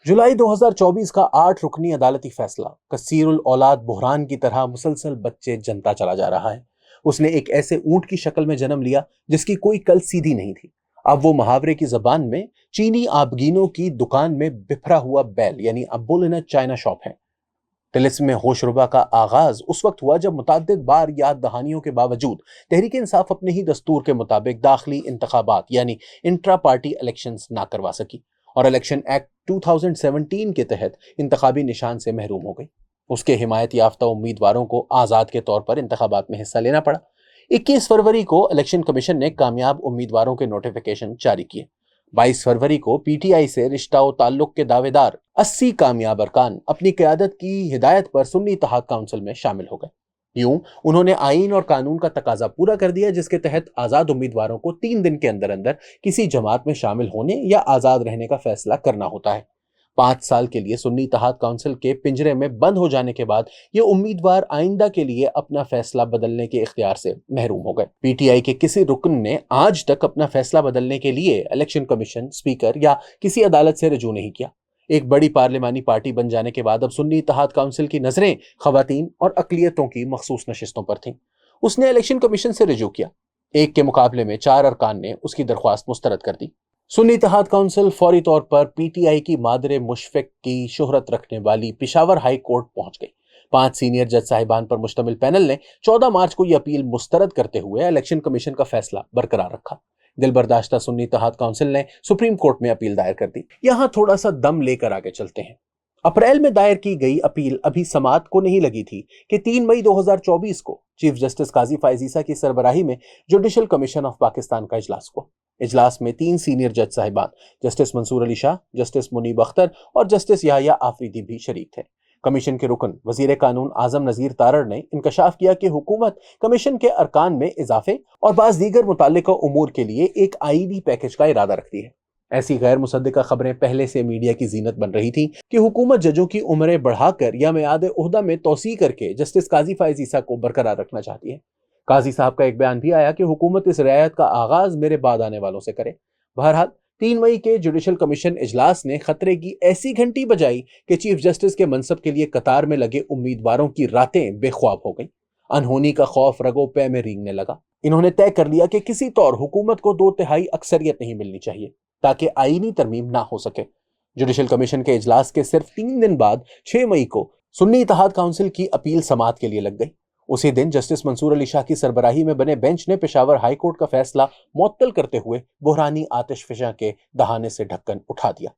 جولائی 2024 کا 8 رکنی عدالتی فیصلہ کثیر الاولاد بحران کی طرح مسلسل بچے جنتا چلا جا رہا ہے۔ اس نے ایک ایسے اونٹ کی شکل میں جنم لیا جس کی کوئی کل سیدھی نہیں تھی۔ اب وہ محاورے کی زبان میں چینی آبگینوں کی دکان میں بکھرا ہوا بیل یعنی ا بل ان چائنا شاپ ہے۔ طلسم میں ہوش ربا کا آغاز اس وقت ہوا جب متعدد بار یاد دہانیوں کے باوجود تحریک انصاف اپنے ہی دستور کے مطابق داخلی انتخابات یعنی انٹرا پارٹی الیکشنز نہ کروا سکی اور الیکشن ایکٹ 2017 کے تحت انتخابی نشان سے محروم ہو گئی۔ اس کے حمایت یافتہ امیدواروں کو آزاد کے طور پر انتخابات میں حصہ لینا پڑا۔ 21 فروری کو الیکشن کمیشن نے کامیاب امیدواروں کے نوٹیفیکیشن جاری کیے۔ 22 فروری کو پی ٹی آئی سے رشتہ و تعلق کے دعوے دار 80 کامیاب ارکان اپنی قیادت کی ہدایت پر سنی اتحاد کونسل میں شامل ہو گئے۔ یوں انہوں نے آئین اور قانون کا تقاضا پورا کر دیا جس کے تحت آزاد امیدواروں کو 3 دن کے اندر کسی جماعت میں شامل ہونے یا آزاد رہنے کا فیصلہ کرنا ہوتا ہے۔ 5 سال کے لیے سنی اتحاد کونسل کے پنجرے میں بند ہو جانے کے بعد یہ امیدوار آئندہ کے لیے اپنا فیصلہ بدلنے کے اختیار سے محروم ہو گئے۔ پی ٹی آئی کے کسی رکن نے آج تک اپنا فیصلہ بدلنے کے لیے الیکشن کمیشن، اسپیکر یا کسی عدالت سے رجوع نہیں کیا۔ ایک بڑی پارلیمانی پارٹی بن جانے کے بعد اب سنی اتحاد کونسل کی نظریں خواتین اور اقلیتوں کی مخصوص نشستوں پر تھیں۔ اس نے الیکشن کمیشن سے رجوع کیا۔ 1 کے مقابلے میں 4 ارکان نے اس کی درخواست مسترد کر دی۔ سنی اتحاد کونسل فوری طور پر پی ٹی آئی کی مادر مشفق کی شہرت رکھنے والی پشاور ہائی کورٹ پہنچ گئی۔ 5 سینئر جج صاحبان پر مشتمل پینل نے 14 مارچ کو یہ اپیل مسترد کرتے ہوئے الیکشن کمیشن کا فیصلہ برقرار رکھا۔ دل برداشتہ سنی اتحاد کونسل نے سپریم کورٹ میں اپیل دائر کر دی۔ یہاں تھوڑا سا دم لے کر آگے چلتے ہیں۔ اپریل میں دائر کی گئی اپیل ابھی سماعت کو نہیں لگی تھی کہ 3 مئی 2024 کو چیف جسٹس قاضی فائز عیسیٰ کی سربراہی میں جوڈیشل کمیشن آف پاکستان کا اجلاس ہوا۔ اجلاس میں 3 سینئر جج صاحبان جسٹس منصور علی شاہ، جسٹس منیب اختر اور جسٹس یحییٰ آفریدی بھی شریک تھے۔ کمیشن کے رکن وزیر قانون اعظم نذیر تارڑ نے انکشاف کیا کہ حکومت کمیشن کے ارکان میں اضافے اور بعض دیگر متعلقہ امور کے لیے ایک آئینی پیکج کا ارادہ رکھتی ہے۔ ایسی غیر مصدقہ خبریں پہلے سے میڈیا کی زینت بن رہی تھیں کہ حکومت ججوں کی عمریں بڑھا کر یا میعاد عہدہ میں توسیع کر کے جسٹس قاضی فائز عیسیٰ کو برقرار رکھنا چاہتی ہے۔ قاضی صاحب کا ایک بیان بھی آیا کہ حکومت اس رعایت کا آغاز میرے بعد آنے والوں سے کرے۔ بہرحال 3 مئی کے جوڈیشل کمیشن اجلاس نے خطرے کی ایسی گھنٹی بجائی کہ چیف جسٹس کے منصب کے لیے قطار میں لگے امیدواروں کی راتیں بے خواب ہو گئیں۔ انہونی کا خوف رگو پے میں رینگنے لگا۔ انہوں نے طے کر لیا کہ کسی طور حکومت کو 2/3 اکثریت نہیں ملنی چاہیے تاکہ آئینی ترمیم نہ ہو سکے۔ جوڈیشل کمیشن کے اجلاس کے صرف 3 دن بعد 6 مئی کو سنی اتحاد کونسل کی اپیل سماعت کے لیے لگ گئی۔ اسی دن جسٹس منصور علی شاہ کی سربراہی میں بنے بینچ نے پشاور ہائی کورٹ کا فیصلہ معطل کرتے ہوئے بحرانی آتش فشاں کے دہانے سے ڈھکن اٹھا دیا۔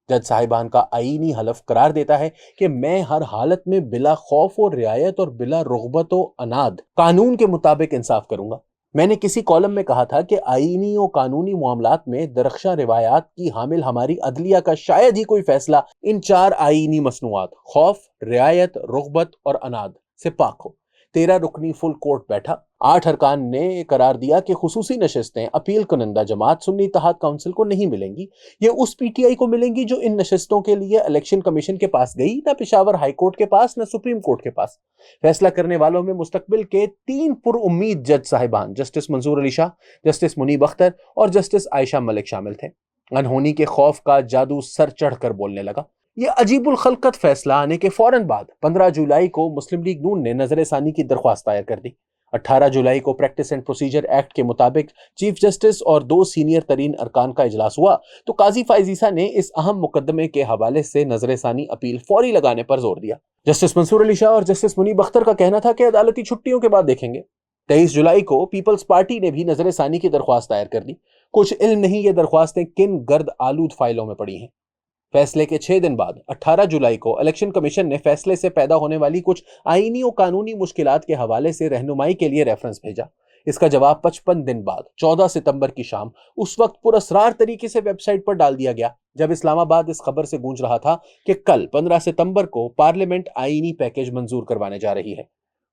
جج صاحبان کا آئینی حلف قرار دیتا ہے کہ میں ہر حالت میں بلا خوف و رعایت اور بلا رغبت و عناد قانون کے مطابق انصاف کروں گا۔ میں نے کسی کالم میں کہا تھا کہ آئینی و قانونی معاملات میں درخشاں روایات کی حامل ہماری عدلیہ کا شاید ہی کوئی فیصلہ ان 4 آئینی مصنوعات خوف، رعایت، رغبت اور عناد سے پاک ہو۔ 13 رکنی فل کورٹ بیٹھا۔ 8 ارکان نے قرار دیا کہ خصوصی نشستیں اپیل کنندہ جماعت سنی اتحاد کونسل کو نہیں ملیں گی۔ یہ اس پی ٹی آئی کو ملیں گی جو ان نشستوں کے لیے الیکشن کمیشن کے پاس گئی، نہ پشاور ہائی کورٹ کے پاس، نہ سپریم کورٹ کے پاس۔ فیصلہ کرنے والوں میں مستقبل کے 3 پر امید جج صاحبان جسٹس منصور علی شاہ، جسٹس منیب اختر اور جسٹس عائشہ ملک شامل تھے۔ انہونی کے خوف کا جادو سر چڑھ کر بولنے لگا۔ یہ عجیب الخلقت فیصلہ آنے کے فوراً بعد 15 جولائی کو مسلم لیگ نون نے نظر ثانی کی درخواست دائر کر دی۔ 18 جولائی کو پریکٹس اینڈ پروسیجر ایکٹ کے مطابق چیف جسٹس اور 2 سینئر ترین ارکان کا اجلاس ہوا تو قاضی فائز عیسیٰ نے اس اہم مقدمے کے حوالے سے نظر ثانی اپیل فوری لگانے پر زور دیا۔ جسٹس منصور علی شاہ اور جسٹس منیب اختر کا کہنا تھا کہ عدالتی چھٹیوں کے بعد دیکھیں گے۔ 23 جولائی کو پیپلز پارٹی نے بھی نظر ثانی کی درخواست دائر کر دی۔ کچھ علم نہیں یہ درخواستیں کن گرد آلود فائلوں میں پڑی ہیں۔ فیصلے کے 6 دن بعد 18 جولائی کو الیکشن کمیشن نے فیصلے سے پیدا ہونے والی کچھ آئینی و قانونی مشکلات کے حوالے سے رہنمائی کے لیے ریفرنس بھیجا۔ اس کا جواب 55 دن بعد 14 ستمبر کی شام اس وقت پراسرار طریقے سے ویب سائٹ پر ڈال دیا گیا جب اسلام آباد اس خبر سے گونج رہا تھا کہ کل 15 ستمبر کو پارلیمنٹ آئینی پیکج منظور کروانے جا رہی ہے۔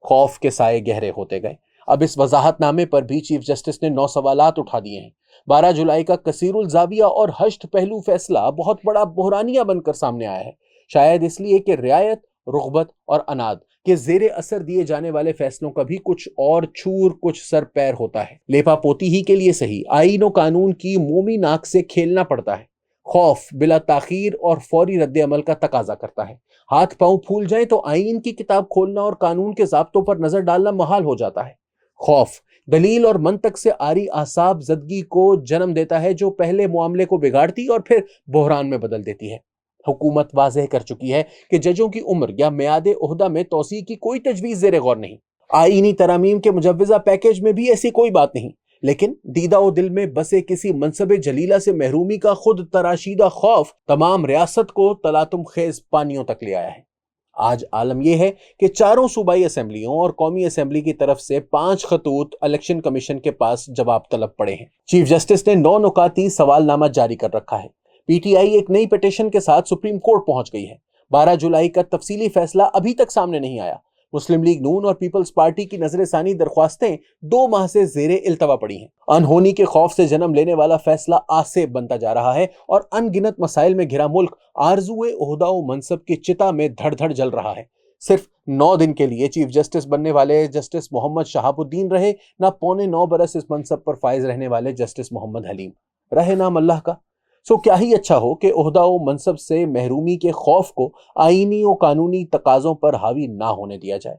خوف کے سائے گہرے ہوتے گئے۔ اب اس وضاحت نامے پر بھی چیف جسٹس نے 9 سوالات اٹھا دیے ہیں۔ 12 جولائی کا کثیر الزاویہ اور ہشت پہلو فیصلہ بہت بڑا بحرانیہ بن کر سامنے آیا ہے، شاید اس لیے کہ رعایت، رغبت اور عناد کے زیر اثر دیے جانے والے فیصلوں کا بھی کچھ اور چھور کچھ سر پیر ہوتا ہے۔ لیپا پوتی ہی کے لیے صحیح آئین و قانون کی مومی ناک سے کھیلنا پڑتا ہے۔ خوف بلا تاخیر اور فوری رد عمل کا تقاضا کرتا ہے۔ ہاتھ پاؤں پھول جائیں تو آئین کی کتاب کھولنا اور قانون کے ضابطوں پر نظر ڈالنا محال ہو جاتا ہے۔ خوف دلیل اور منطق سے آری اعصاب زدگی کو جنم دیتا ہے، جو پہلے معاملے کو بگاڑتی اور پھر بحران میں بدل دیتی ہے۔ حکومت واضح کر چکی ہے کہ ججوں کی عمر یا میعاد عہدہ میں توسیع کی کوئی تجویز زیر غور نہیں۔ آئینی ترامیم کے مجوزہ پیکیج میں بھی ایسی کوئی بات نہیں، لیکن دیدہ و دل میں بسے کسی منصب جلیلہ سے محرومی کا خود تراشیدہ خوف تمام ریاست کو تلاطم خیز پانیوں تک لے آیا ہے۔ آج عالم یہ ہے کہ چاروں صوبائی اسمبلیوں اور قومی اسمبلی کی طرف سے 5 خطوط الیکشن کمیشن کے پاس جواب طلب پڑے ہیں۔ چیف جسٹس نے 9 نکاتی سوال نامہ جاری کر رکھا ہے۔ پی ٹی آئی ایک نئی پٹیشن کے ساتھ سپریم کورٹ پہنچ گئی ہے۔ 12 جولائی کا تفصیلی فیصلہ ابھی تک سامنے نہیں آیا۔ مسلم لیگ نون اور پیپلز پارٹی کی نظر ثانی درخواستیں 2 ماہ سے زیر التوا پڑی ہیں۔ انہونی کے خوف سے جنم لینے والا فیصلہ آسیب بنتا جا رہا ہے اور ان گنت مسائل میں گھرا ملک آرزوئے عہدہ و منصب کی چتا میں دھڑ دھڑ جل رہا ہے۔ صرف 9 دن کے لیے چیف جسٹس بننے والے جسٹس محمد شہاب الدین رہے، نہ 9.25 برس اس منصب پر فائز رہنے والے جسٹس محمد حلیم رہے، نام اللہ کا۔ سو کیا ہی اچھا ہو کہ عہدہ و منصب سے محرومی کے خوف کو آئینی و قانونی تقاضوں پر حاوی نہ ہونے دیا جائے۔